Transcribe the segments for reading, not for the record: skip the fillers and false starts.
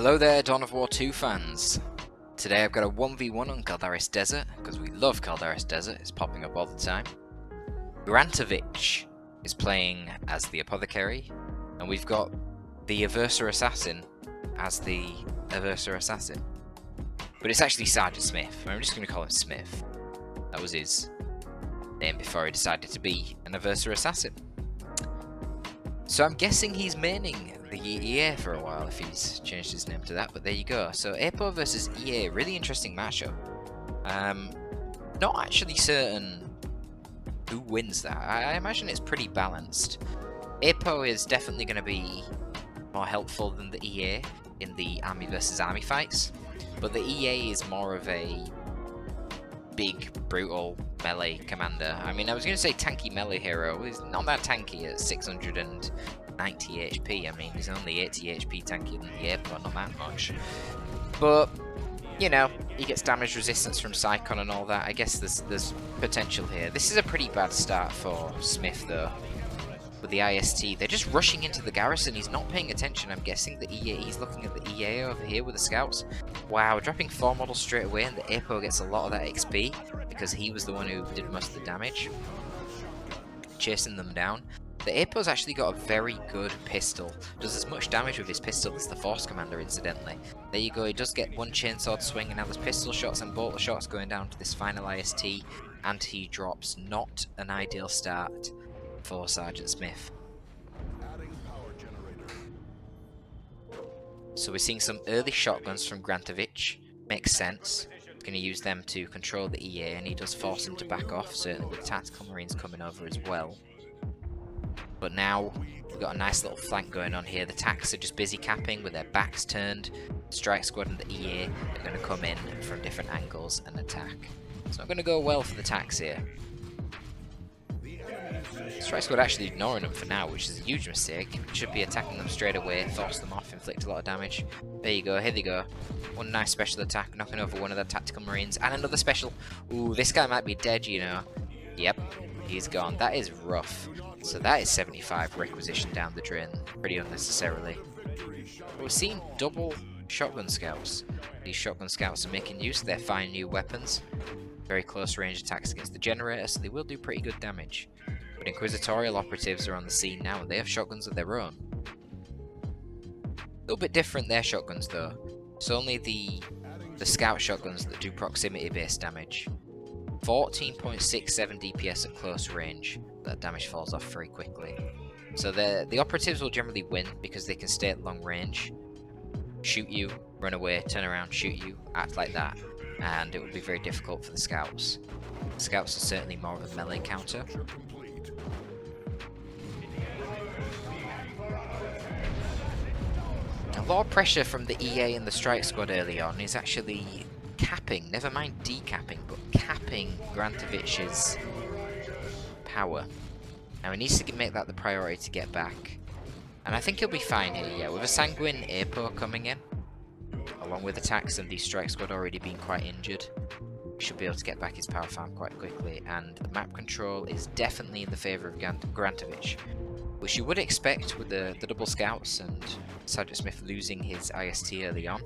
Hello there, Dawn of War 2 fans. Today I've got a 1v1 on Galdaris Desert, because we love Galdaris Desert, it's popping up all the time. Grantovich is playing as the Apothecary, and we've got the Aversa Assassin as the Aversa Assassin. But it's actually Sergeant Smith, I'm just going to call him Smith. That was his name before he decided to be an Aversa Assassin. So I'm guessing he's maining the EA for a while if he's changed his name to that, but there you go. So Apo versus EA, really interesting matchup. Not actually certain who wins that. I imagine it's pretty balanced. Apo is definitely going to be more helpful than the EA in the army versus army fights, but the EA is more of a big, brutal melee commander. I mean, I was going to say tanky melee hero. He's not that tanky at 690 HP. I mean, he's only 80 HP tankier than the Apo, not that much. But, you know, he gets damage resistance from Psychon and all that. I guess there's potential here. This is a pretty bad start for Smith, though. With the IST, they're just rushing into the garrison. He's not paying attention. I'm guessing the EA, he's looking at the EA over here with the scouts. Wow, dropping 4 models straight away, and the Apo gets a lot of that XP because he was the one who did most of the damage, chasing them down. The Apo's actually got a very good pistol. Does as much damage with his pistol as the Force Commander, incidentally. There you go, he does get one chainsword swing, and now there's pistol shots and bolter shots going down to this final IST, and he drops. Not an ideal start for Sergeant Smith. So we're seeing some early shotguns from Grantovich. Makes sense. He's going to use them to control the EA, and he does force him to back off, certainly with tactical marines coming over as well. But now we've got a nice little flank going on here. The Tacs are just busy capping with their backs turned. Strike Squad and the EA are going to come in from different angles and attack. It's not going to go well for the Tacs here. Strike Squad actually ignoring them for now, which is a huge mistake. Should be attacking them straight away, force them off, inflict a lot of damage. There you go, here they go. One nice special attack, knocking over one of their tactical marines, and another special. Ooh, this guy might be dead, you know. Yep, he's gone. That is rough. So that is 75 requisition down the drain, pretty unnecessarily. We're seeing double shotgun scouts. These shotgun scouts are making use of their fine new weapons. Very close range attacks against the generator, so they will do pretty good damage. But Inquisitorial operatives are on the scene now, and they have shotguns of their own. A little bit different, their shotguns though. It's only the scout shotguns that do proximity based damage. 14.67 DPS at close range. That damage falls off very quickly. So the operatives will generally win because they can stay at long range, shoot you, run away, turn around, shoot you, act like that, and it would be very difficult for the scouts. The scouts are certainly more of a melee counter. A lot of pressure from the EA and the Strike Squad early on is actually capping, never mind decapping, but capping Grantovich's power. Now he needs to make that the priority to get back. And I think he'll be fine here, yeah, with a Sanguine Apo coming in, along with attacks and the Strike Squad already being quite injured. He should be able to get back his power farm quite quickly, and the map control is definitely in the favour of Grantovich, which you would expect with the double scouts and Sergeant Smith losing his IST early on.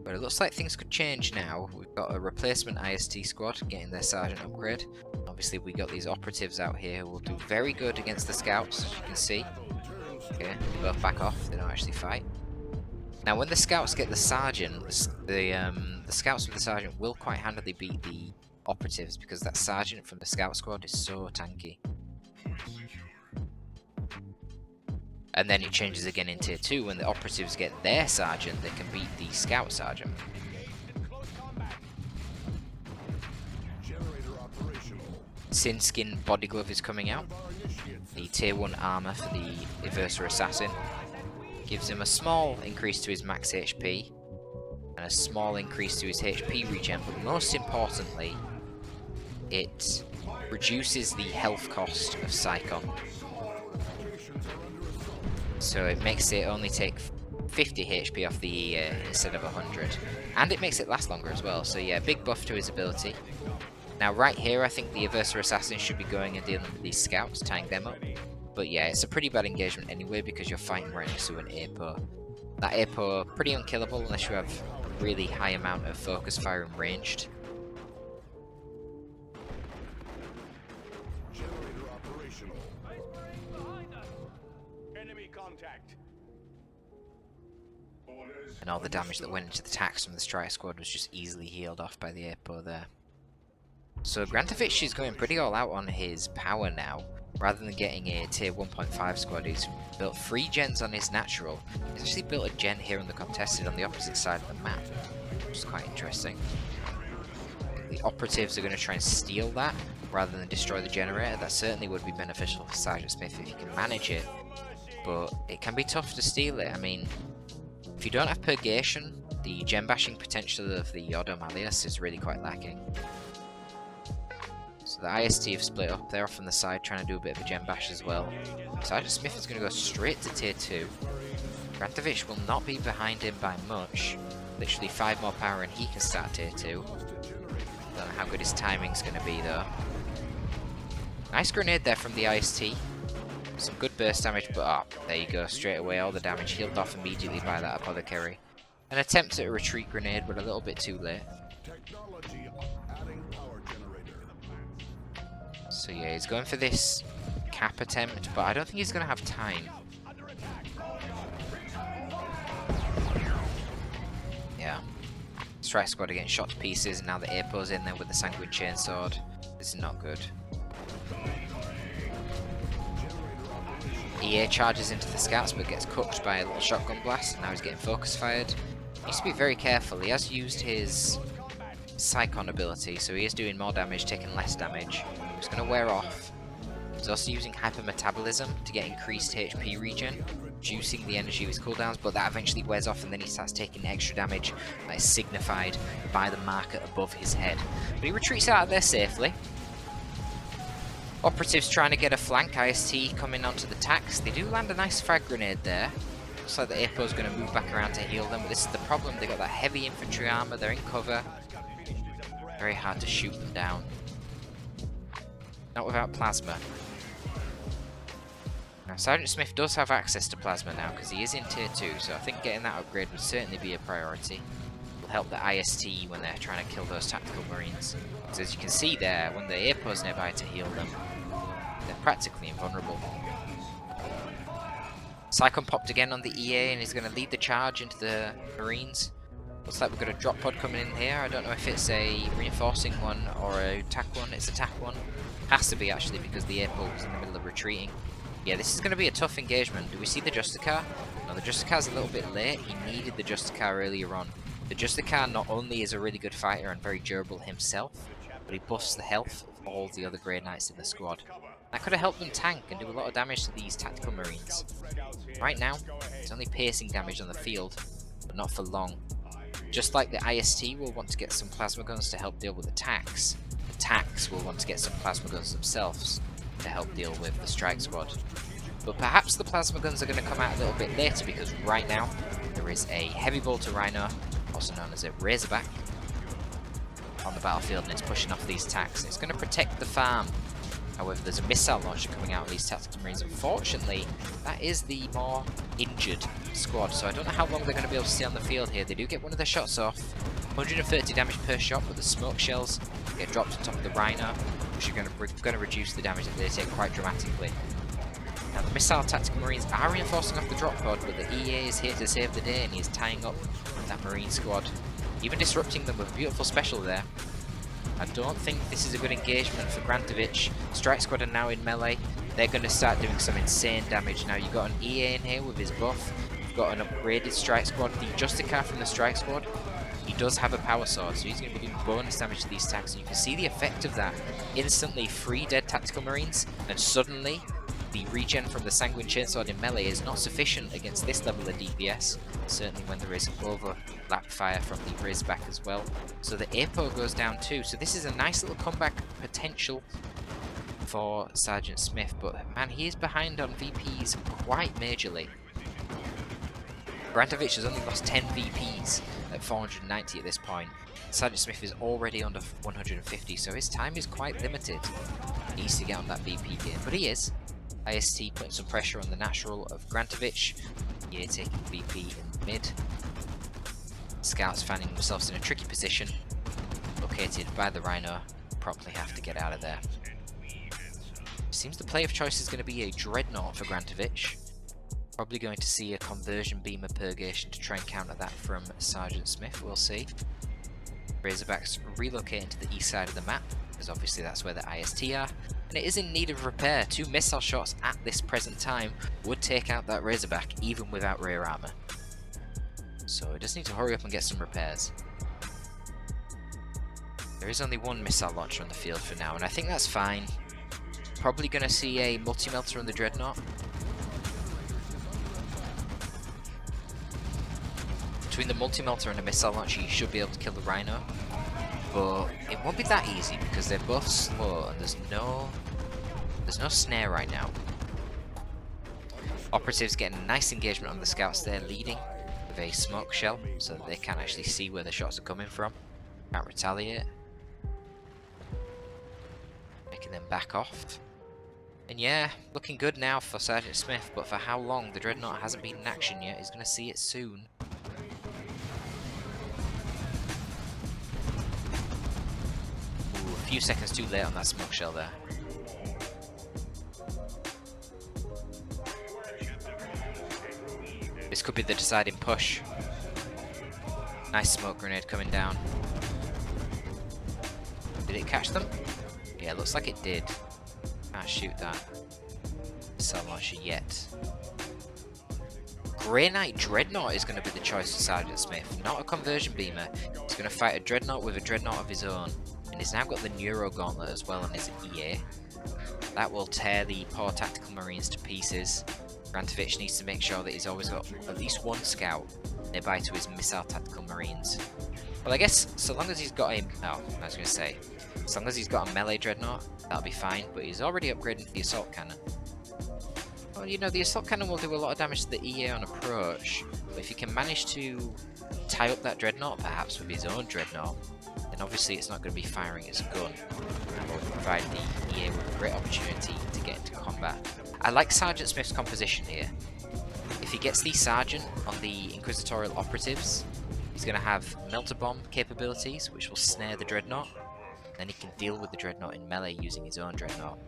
But it looks like things could change now. We've got a replacement IST squad getting their sergeant upgrade. Obviously we got these operatives out here who will do very good against the scouts, as you can see. Okay, they both back off, they don't actually fight. Now when the scouts get the sergeant, the scouts with the sergeant will quite handily beat the operatives because that sergeant from the scout squad is so tanky. And then it changes again in tier 2 when the operatives get their sergeant, they can beat the scout sergeant. Sin Skin Body Glove is coming out. The tier 1 armor for the Aversa Assassin. Gives him a small increase to his max HP and a small increase to his HP regen, but most importantly, it reduces the health cost of Psychon. So it makes it only take 50 HP off the EA instead of 100. And it makes it last longer as well, so yeah, big buff to his ability. Now right here I think the Aversa Assassin should be going and dealing with these scouts, tying them up. But yeah, it's a pretty bad engagement anyway because you're fighting right next to an Apo. That Apo, pretty unkillable unless you have a really high amount of focus fire and ranged. Generator operational. Enemy contact. And all the damage that went into the attacks from the strike squad was just easily healed off by the Apo there. So Grantovich is going pretty all out on his power now. Rather than getting a tier 1.5 squad, he's built 3 gens on his natural. He's actually built a gen here on the contested on the opposite side of the map, which is quite interesting. The operatives are going to try and steal that rather than destroy the generator. That certainly would be beneficial for Sergeant Smith if he can manage it, but it can be tough to steal it. I mean, if you don't have purgation, the gen bashing potential of the Yodo Malleus is really quite lacking. So the IST have split up, they're off on the side trying to do a bit of a gen bash as well. Sergeant Smith is going to go straight to tier 2. Grantovich will not be behind him by much. Literally 5 more power and he can start tier 2. Don't know how good his timing's going to be though. Nice grenade there from the IST. Some good burst damage, but there you go, straight away all the damage healed off immediately by that apothecary. An attempt at a retreat grenade, but a little bit too late. So yeah, he's going for this cap attempt, but I don't think he's going to have time. Yeah. Strike squad are getting shot to pieces, and now the Apo's in there with the Sanguine Chainsword. This is not good. EA charges into the scouts but gets cooked by a little shotgun blast, and now he's getting focus fired. He needs to be very careful. He has used his Psychon ability, so he is doing more damage, taking less damage. It's going to wear off. He's also using hypermetabolism to get increased HP regen, reducing the energy of his cooldowns, but that eventually wears off and then he starts taking extra damage that is signified by the marker above his head. But he retreats out of there safely. Operatives trying to get a flank, IST coming onto the tax. They do land a nice frag grenade there. Looks like the Apo's going to move back around to heal them, but this is the problem. They've got that heavy infantry armor, they're in cover. Very hard to shoot them down. Not without plasma. Now Sergeant Smith does have access to plasma now because he is in tier 2, so I think getting that upgrade would certainly be a priority. Will help the IST when they're trying to kill those tactical marines. Because as you can see there, when the Apo's nearby to heal them, they're practically invulnerable. Psychon popped again on the EA and he's going to lead the charge into the marines. Looks like we've got a drop pod coming in here. I don't know if it's a reinforcing one or a attack one. It's a attack one. Has to be actually because the Apo was in the middle of retreating. Yeah, this is going to be a tough engagement. Do we see the Justicar? No, the Justicar's a little bit late. He needed the Justicar earlier on. The Justicar not only is a really good fighter and very durable himself, but he buffs the health of all the other Grey Knights in the squad. That could have helped them tank and do a lot of damage to these tactical marines. Right now, it's only piercing damage on the field, but not for long. Just like the IST will want to get some plasma guns to help deal with attacks, the tax will want to get some plasma guns themselves to help deal with the strike squad. But perhaps the plasma guns are going to come out a little bit later because right now there is a heavy bolter rhino, also known as a razorback, on the battlefield and it's pushing off these attacks. It's going to protect the farm. However, there's a missile launcher coming out of these tactical marines. Unfortunately, that is the more injured squad, so I don't know how long they're going to be able to stay on the field here. They do get one of their shots off. 130 damage per shot, but the smoke shells get dropped on top of the rhino, which are going to reduce the damage that they take quite dramatically. Now, the missile tactical marines are reinforcing off the drop pod, but the EA is here to save the day, and he is tying up that marine squad, even disrupting them with a beautiful special there. I don't think this is a good engagement for Grantovich. Strike squad are now in melee. They're going to start doing some insane damage. Now you've got an EA in here with his buff. You've got an upgraded strike squad. The Justicar from the strike squad, he does have a power sword, so he's going to be doing bonus damage to these attacks. And you can see the effect of that. Instantly 3 dead tactical marines, and suddenly the regen from the Sanguine Chainsword in melee is not sufficient against this level of DPS, certainly when there is overlap fire from the Razorback as well. So the Apo goes down too, so this is a nice little comeback potential for Sergeant Smith, but man, he is behind on VPs quite majorly. Grantovich has only lost 10 VPs at 490 at this point. Sergeant Smith is already under 150, so his time is quite limited. He needs to get on that VP game, but he is. IST putting some pressure on the natural of Grantovich. Yeah, taking VP in the mid. Scouts finding themselves in a tricky position. Located by the Rhino. Promptly have to get out of there. Seems the play of choice is going to be a Dreadnought for Grantovich. Probably going to see a conversion beamer purgation to try and counter that from Sergeant Smith, we'll see. Razorbacks relocating to the east side of the map, because obviously that's where the IST are, and it is in need of repair. 2 missile shots at this present time would take out that Razorback even without rear armor. So it does need to hurry up and get some repairs. There is only 1 missile launcher on the field for now, and I think that's fine. Probably going to see a multi-melter on the Dreadnought. Between the multi-melter and a missile launcher, you should be able to kill the Rhino. But it won't be that easy because they're both slow and there's no snare right now. Operatives getting a nice engagement on the scouts there, leading with a smoke shell so that they can't actually see where the shots are coming from. Can't retaliate. Making them back off. And yeah, looking good now for Sergeant Smith, but for how long? The Dreadnought hasn't been in action yet. He's going to see it soon. Ooh, a few seconds too late on that smoke shell there. This could be the deciding push. Nice smoke grenade coming down. Did it catch them? Yeah, looks like it did. Can't shoot that missile launcher yet. Grey Knight Dreadnought is going to be the choice for Sergeant Smith, not a conversion beamer. He's going to fight a Dreadnought with a Dreadnought of his own, and he's now got the Neuro Gauntlet as well on his EA. That will tear the poor tactical marines to pieces. Grantovich needs to make sure that he's always got at least 1 scout nearby to his missile tactical marines. Well, I guess so long as he's got a... Oh, I was going to say, as long as he's got a melee Dreadnought, that'll be fine, but he's already upgraded the assault cannon. Well, you know, the assault cannon will do a lot of damage to the EA on approach, but if he can manage to tie up that Dreadnought, perhaps with his own Dreadnought, then obviously it's not going to be firing its gun, and will provide the EA with a great opportunity to get into combat. I like Sergeant Smith's composition here. If he gets the Sergeant on the Inquisitorial Operatives, he's going to have Melter Bomb capabilities, which will snare the Dreadnought. Then he can deal with the Dreadnought in melee using his own Dreadnought.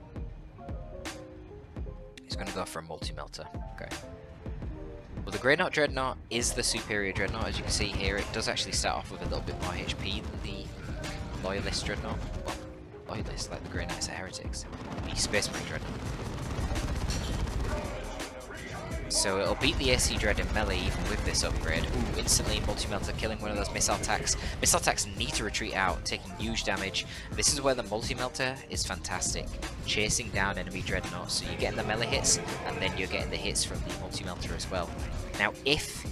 He's going to go for a multi-melter. Okay. Well, the Dreadnought Dreadnought is the superior Dreadnought. As you can see here, it does actually start off with a little bit more HP than the Loyalist Dreadnought. Well, Loyalist, like the Grey Knights are heretics. The Space Marine Dreadnought. So it'll beat the AC Dread in melee even with this upgrade. Ooh, instantly multi-melter killing one of those missile attacks. Missile attacks need to retreat out, taking huge damage. This is where the multi-melter is fantastic. Chasing down enemy Dreadnoughts. So you're getting the melee hits, and then you're getting the hits from the multi-melter as well. Now if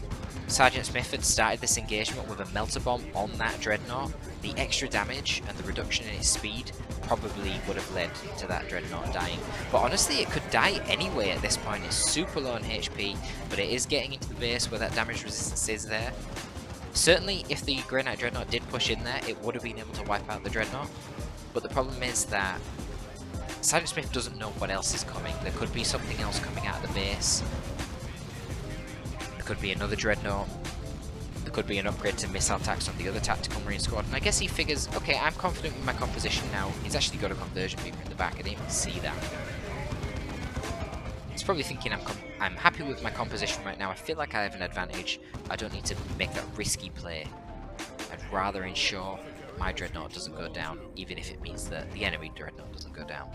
Sergeant Smith had started this engagement with a Melter Bomb on that Dreadnought, the extra damage and the reduction in its speed probably would have led to that Dreadnought dying. But honestly, it could die anyway at this point. It's super low on HP, but it is getting into the base where that damage resistance is there. Certainly, if the Grey Knight Dreadnought did push in there, it would have been able to wipe out the Dreadnought. But the problem is that Sergeant Smith doesn't know what else is coming. There could be something else coming out of the base. There could be another Dreadnought. There could be an upgrade to missile attacks on the other tactical marine squad, and I guess he figures, okay, I'm confident with my composition now. He's actually got a conversion beamer in the back. I didn't even see that. He's probably thinking, I'm happy with my composition right now. I feel like I have an advantage. I don't need to make that risky play. I'd rather ensure my Dreadnought doesn't go down, even if it means that the enemy Dreadnought doesn't go down.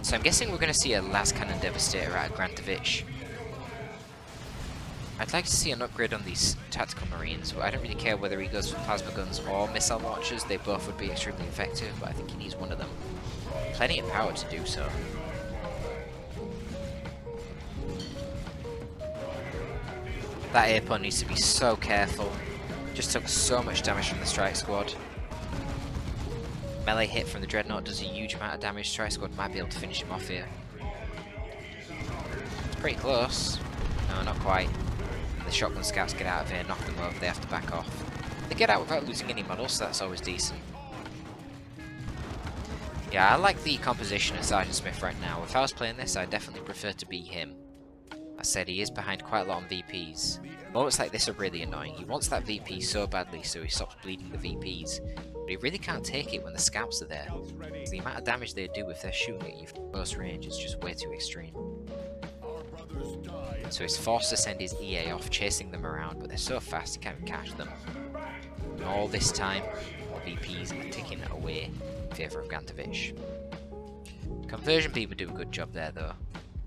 So I'm guessing we're going to see a Last Cannon Devastator out of Grantovich. I'd like to see an upgrade on these tactical marines, but I don't really care whether he goes for plasma guns or missile launchers. They both would be extremely effective, but I think he needs one of them. Plenty of power to do so. That airport needs to be so careful. Just took so much damage from the strike squad. Melee hit from the Dreadnought does a huge amount of damage. Strike squad might be able to finish him off here. It's pretty close. No, not quite. The shotgun scouts get out of here, knock them over, they have to back off. They get out without losing any models, so that's always decent. Yeah, I like the composition of Sergeant Smith right now. If I was playing this, I'd definitely prefer to be him. I said he is behind quite a lot on VPs. Moments like this are really annoying. He wants that VP so badly so he stops bleeding the VPs. But he really can't take it when the scouts are there. The amount of damage they do if they're shooting at you from close range is just way too extreme. So he's forced to send his EA off chasing them around, but they're so fast he can't even catch them. And all this time, VPs are ticking away in favour of Grantovich. Conversion people do a good job there though,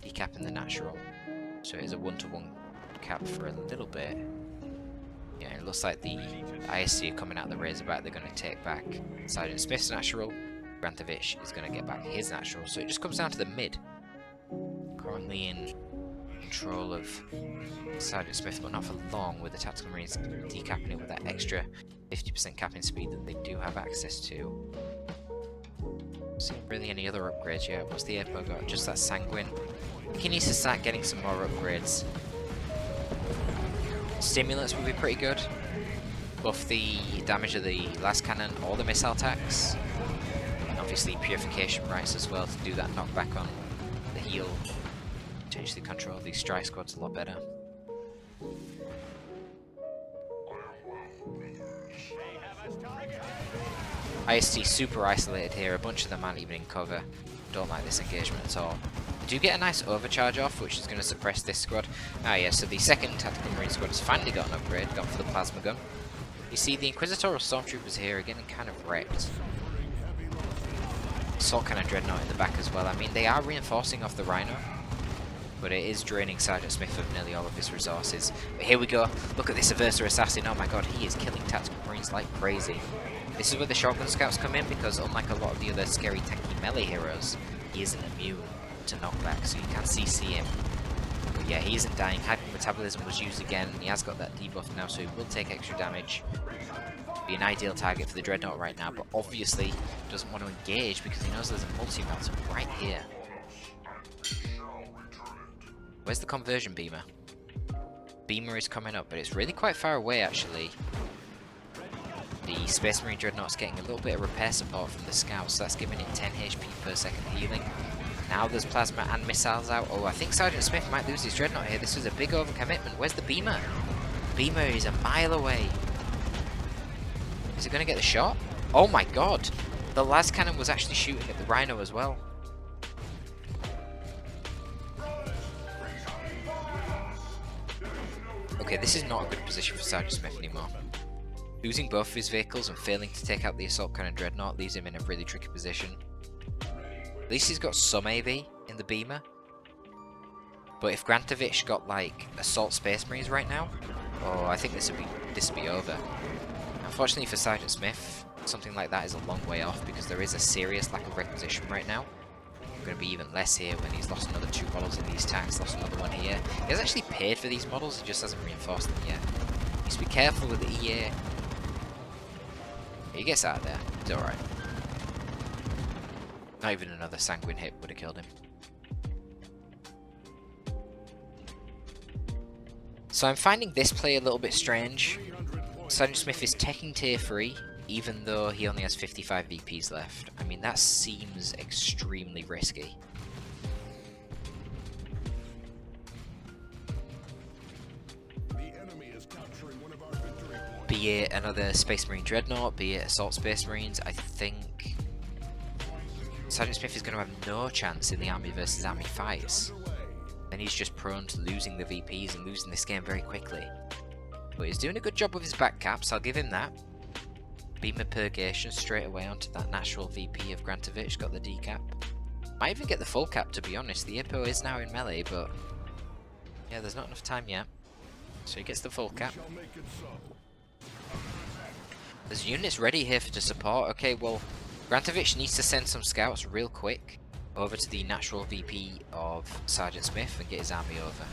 decapping the natural. So it is a 1-to-1 cap for a little bit. Yeah, it looks like the ISC are coming out of the Razorback. They're going to take back Sergeant Smith's natural. Grantovich is going to get back his natural. So it just comes down to the mid. Currently in control of Sergeant Smith, but not for long, with the Tactical Marines decapping it with that extra 50% capping speed that they do have access to. Seeing really any other upgrades yet. What's the Apo got? Just that Sanguine. I think he needs to start getting some more upgrades. Stimulants would be pretty good. Buff the damage of the last cannon or the missile attacks. And obviously purification rights as well to do that knockback on the heal. Potentially control these strike squads a lot better. IST super isolated here. A bunch of them aren't even in cover. Don't like this engagement at all. Do get a nice overcharge off, which is going to suppress this squad. Ah yeah, so the second Tactical Marine squad has finally got an upgrade, gone for the plasma gun. You see the Inquisitorial Stormtroopers here are getting kind of wrecked. Assault Cannon Dreadnought in the back as well. I mean, they are reinforcing off the Rhino, but it is draining Sergeant Smith of nearly all of his resources. But here we go. Look at this Aversa Assassin. Oh my god, he is killing Tactical Marines like crazy. This is where the Shotgun Scouts come in, because unlike a lot of the other scary tanky melee heroes, he isn't immune to knockback, so you can CC him. But yeah, he isn't dying. Hypermetabolism was used again, and he has got that debuff now, so he will take extra damage. Be an ideal target for the Dreadnought right now, but obviously doesn't want to engage because he knows there's a multi-melter right here. Where's the conversion beamer? Beamer is coming up, but it's really quite far away actually. The Space Marine Dreadnought's getting a little bit of repair support from the scouts, so that's giving it 10 HP per second healing. Now there's plasma and missiles out. Oh, I think Sergeant Smith might lose his Dreadnought here. This is a big overcommitment. Where's the beamer? Beamer is a mile away. Is it going to get the shot? Oh my god! The las cannon was actually shooting at the Rhino as well. Okay, this is not a good position for Sergeant Smith anymore. Losing both of his vehicles and failing to take out the Assault Cannon Dreadnought leaves him in a really tricky position. At least he's got some AV in the beamer. But if Grantovich got like Assault Space Marines right now, oh, I think this would be over. Unfortunately for Sergeant Smith, something like that is a long way off because there is a serious lack of requisition right now. Going to be even less here when he's lost another 2 models in these tanks, lost another one here. He has actually paid for these models, he just hasn't reinforced them yet. He needs to be careful with the EA. He gets out of there, it's alright. Not even another Sanguine hit would have killed him. So I'm finding this play a little bit strange. Sergeant Smith is taking tier 3, even though he only has 55 VPs left. I mean, that seems extremely risky. Be it another Space Marine Dreadnought, be it Assault Space Marines, I think Sergeant Smith is going to have no chance in the army versus army fights. Then he's just prone to losing the VPs and losing this game very quickly. But he's doing a good job with his back caps, I'll give him that. Beamer Purgation straight away onto that natural VP of Grantovich, got the decap. Might even get the full cap, to be honest. The Apo is now in melee, but yeah, there's not enough time yet. So he gets the full cap. There's units ready here to support. Okay, well, Grantovich needs to send some scouts real quick over to the natural VP of Sergeant Smith and get his army over.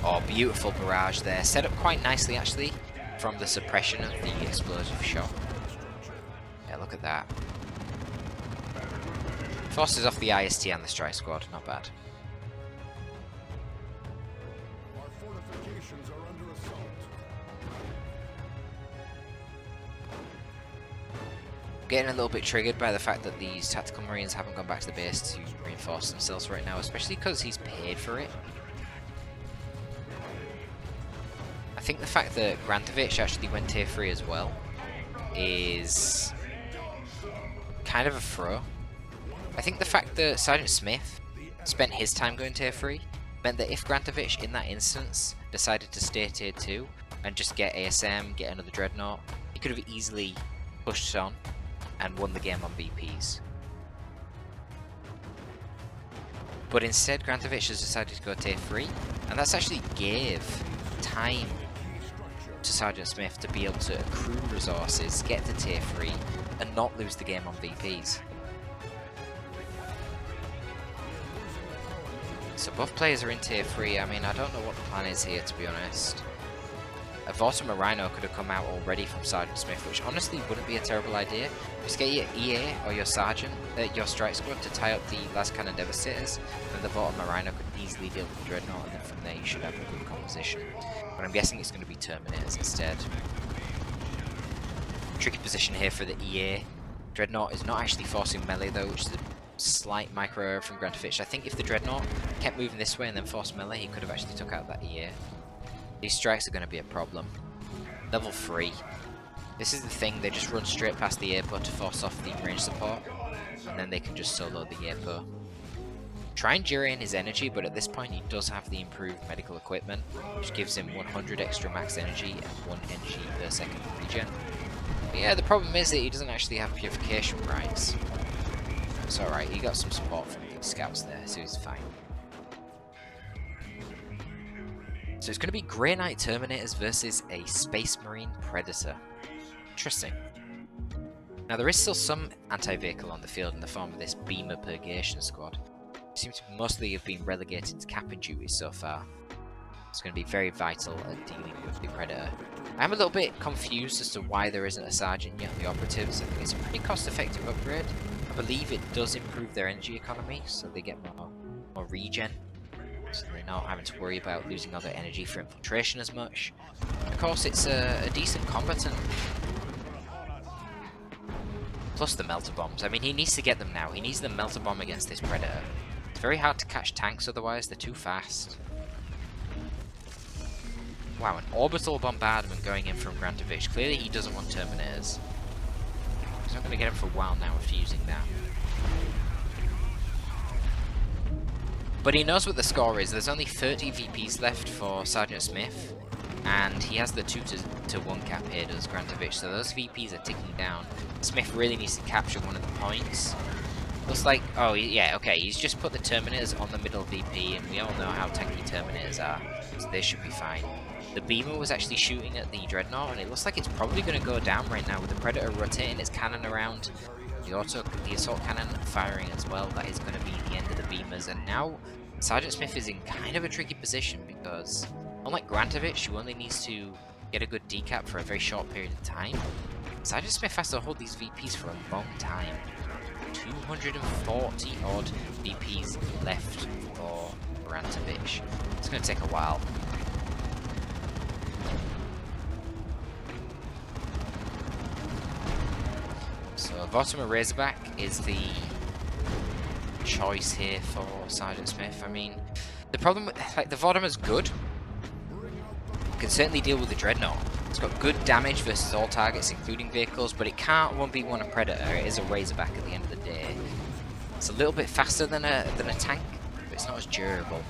Oh, beautiful barrage there. Set up quite nicely, actually, from the suppression of the explosive shot. Yeah, look at that. Forces off the IST and the strike squad. Not bad. getting a little bit triggered by the fact that these tactical marines haven't gone back to the base to reinforce themselves right now, especially because he's paid for it. I think the fact that Grantovich actually went tier 3 as well is kind of a throw. I think the fact that Sergeant Smith spent his time going tier 3 meant that if Grantovich in that instance decided to stay tier 2 and just get ASM, get another Dreadnought, he could have easily pushed on and won the game on VPs. But instead Grantovich has decided to go tier 3, and that's actually gave time to Sergeant Smith to be able to accrue resources, get to tier 3, and not lose the game on VPs. So both players are in tier 3. I mean, I don't know what the plan is here, to be honest. A Vortimer Rhino could have come out already from Sergeant Smith, which honestly wouldn't be a terrible idea. Just get your EA or your Sergeant, your Strike Squad to tie up the Last Cannon Devastators, and the Vortimer Rhino could easily deal with the Dreadnought, and then from there you should have a good composition. But I'm guessing it's going to be Terminators instead. Tricky position here for the EA. Dreadnought is not actually forcing melee though, which is a slight micro error from Grantovich. I think if the Dreadnought kept moving this way and then forced melee, he could have actually took out that EA. These strikes are going to be a problem. Level 3. This is the thing, they just run straight past the APO to force off the range support, and then they can just solo the APO. Try and drain his energy, but at this point he does have the improved medical equipment, which gives him 100 extra max energy and 1 energy per second regen. But yeah, the problem is that he doesn't actually have purification rights. It's alright, he got some support from the scouts there, so he's fine. So it's going to be Grey Knight Terminators versus a Space Marine Predator. Interesting. Now there is still some anti-vehicle on the field in the form of this Beamer Purgation Squad. It seems to mostly have been relegated to capping duties so far. It's going to be very vital at dealing with the Predator. I'm a little bit confused as to why there isn't a Sergeant yet on the Operatives. I think it's a pretty cost-effective upgrade. I believe it does improve their energy economy, so they get more regen. So they're not having to worry about losing all their energy for infiltration as much. Of course, it's a decent combatant. Plus the melter bombs. I mean, he needs to get them now. He needs the melter bomb against this Predator. It's very hard to catch tanks otherwise, they're too fast. Wow, an orbital bombardment going in from Grantovich. Clearly he doesn't want Terminators. He's not going to get him for a while now if using that. But he knows what the score is. There's only 30 VPs left for Sergeant Smith, and he has the 2-to-1 cap here, does Grantovich, so those VPs are ticking down. Smith really needs to capture one of the points. Looks like, oh yeah, okay, he's just put the Terminators on the middle VP, and we all know how tanky Terminators are, so they should be fine. The Beamer was actually shooting at the Dreadnought, and it looks like it's probably going to go down right now with the Predator rotating its cannon around. The assault cannon firing as well. That is going to be the end of the Beamers, and now Sergeant Smith is in kind of a tricky position because, unlike Grantovich, who only needs to get a good decap for a very short period of time, Sergeant Smith has to hold these VPs for a long time. 240 odd VPs left for Grantovich. It's going to take a while. So Vortimer Razorback is the choice here for Sergeant Smith. I mean, the problem with, like, the Vortimer's good. Can certainly deal with the Dreadnought. It's got good damage versus all targets, including vehicles, but it can't 1v1 a Predator. It is a Razorback at the end of the day. It's a little bit faster than a tank, but it's not as durable.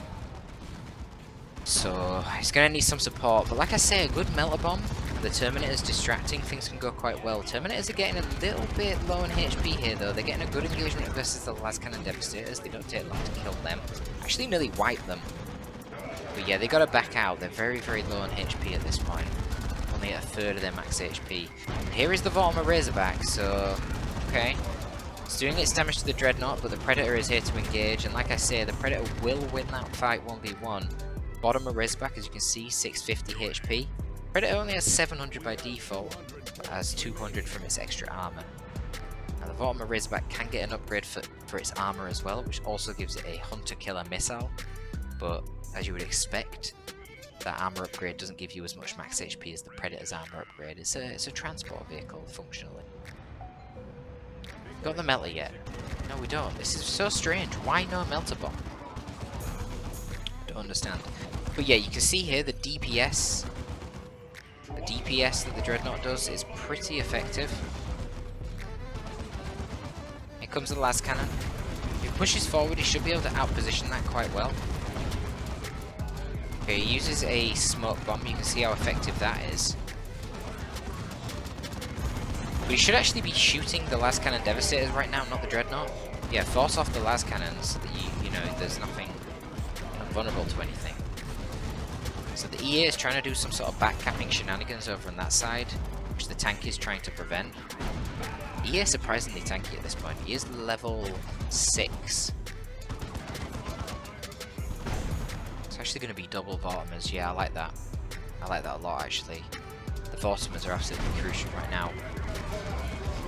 So it's going to need some support. But like I say, a good Melter Bomb. The Terminator's distracting, things can go quite well. Terminators are getting a little bit low on HP here though. They're getting a good engagement versus the Last Cannon Devastators. They don't take long to kill them. Actually nearly wipe them. But yeah, they gotta back out. They're very, very low on HP at this point. Only at a third of their max HP. And here is the Vortimer Razorback, so okay. It's doing its damage to the Dreadnought, but the Predator is here to engage, and like I say, the Predator will win that fight 1v1. Vortimer Razorback, as you can see, 650 HP. Predator only has 700 by default, but has 200 from its extra armor. Now the Vortimer Razorback can get an upgrade for its armor as well, which also gives it a Hunter-Killer missile, but as you would expect, that armor upgrade doesn't give you as much max HP as the Predator's armor upgrade. It's a transport vehicle, functionally. Got the melter yet? No, we don't. This is so strange. Why no melter bomb? Don't understand. But yeah, you can see here the DPS. The DPS that the Dreadnought does is pretty effective. Here comes the las cannon. If he pushes forward, he should be able to outposition that quite well. Okay, he uses a smoke bomb. You can see how effective that is. But he should actually be shooting the las cannon devastators right now, not the Dreadnought. Yeah, force off the las cannons so that you know, there's nothing vulnerable to anything. So the EA is trying to do some sort of backcapping shenanigans over on that side, which the tank is trying to prevent. EA is surprisingly tanky at this point. He is level 6. It's actually going to be double Vortimers. Yeah, I like that. I like that a lot, actually. The Vortimers are absolutely crucial right now.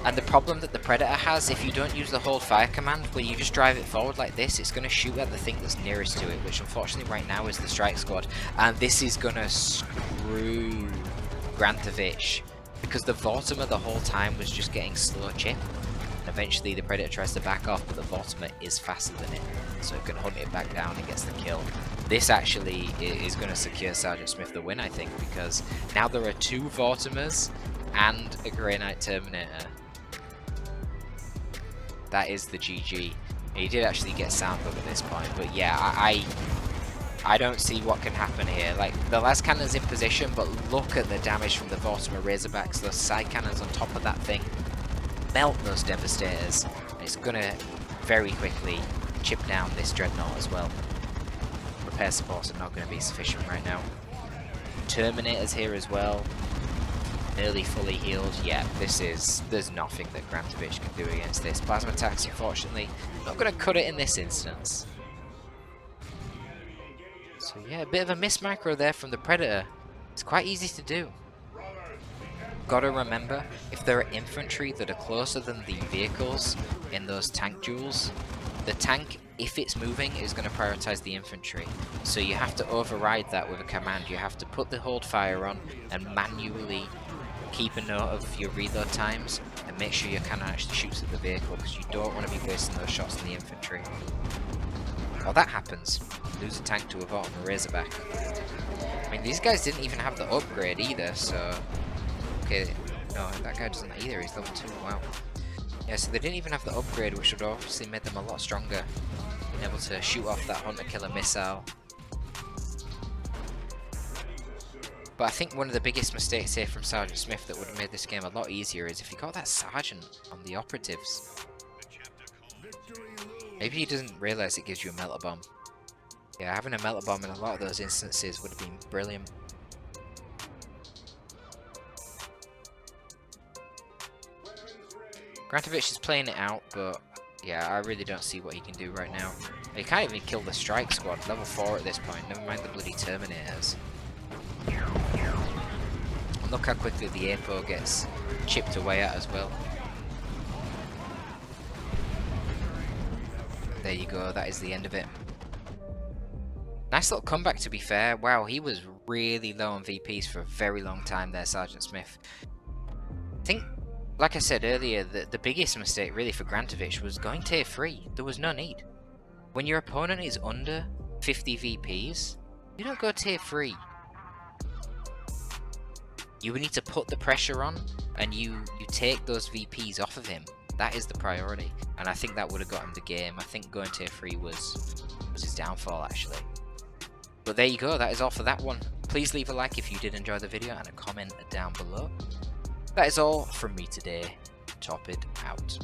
And the problem that the Predator has, if you don't use the hold fire command, where you just drive it forward like this, it's going to shoot at the thing that's nearest to it, which unfortunately right now is the strike squad. And this is going to screw Grantovich, because the Vortimer the whole time was just getting slow chip. And eventually the Predator tries to back off, but the Vortimer is faster than it, so it can hunt it back down and gets the kill. This actually is going to secure Sergeant Smith the win, I think, because now there are 2 Vortimers and a Grey Knight Terminator. That is the GG. He did actually get sound bug at this point, but yeah, I don't see what can happen here. Like, the las cannon's in position, but look at the damage from the Vortimer Razorbacks. Those side cannons on top of that thing melt those devastators, and it's gonna very quickly chip down this Dreadnought as well. Repair supports are not going to be sufficient right now. Terminators here as well. Nearly fully healed. Yeah, there's nothing that Grantovich can do against this. Plasma attacks, unfortunately, not going to cut it in this instance. So yeah, a bit of a miss macro there from the Predator. It's quite easy to do. Gotta remember, if there are infantry that are closer than the vehicles in those tank duels, the tank, if it's moving, is going to prioritize the infantry. So you have to override that with a command. You have to put the hold fire on and manually keep a note of your reload times and make sure your cannon actually shoots at the vehicle, because you don't want to be wasting those shots in the infantry. Well, that happens. Lose a tank to a Vortimer Razorback. I mean, these guys didn't even have the upgrade either, so... Okay, no, that guy doesn't either, he's level 2, wow. Yeah, so they didn't even have the upgrade, which would obviously made them a lot stronger. Being able to shoot off that hunter-killer missile. But I think one of the biggest mistakes here from Sergeant Smith that would have made this game a lot easier is if he got that sergeant on the operatives. Maybe he doesn't realise it gives you a melter bomb. Yeah, having a melter bomb in a lot of those instances would have been brilliant. Grantovich is playing it out, but yeah, I really don't see what he can do right now. He can't even kill the strike squad, level 4 at this point, never mind the bloody Terminators. And look how quickly the APO gets chipped away at as well. There you go, that is the end of it. Nice little comeback, to be fair. Wow, he was really low on VPs for a very long time there, Sergeant Smith. I think, like I said earlier, the biggest mistake really for Grantovich was going tier 3. There was no need. When your opponent is under 50 VPs, you don't go tier 3. You need to put the pressure on, and you take those VPs off of him. That is the priority, and I think that would have got him the game. I think going tier 3 was his downfall, actually. But there you go, that is all for that one. Please leave a like if you did enjoy the video, and a comment down below. That is all from me today. Torpid out.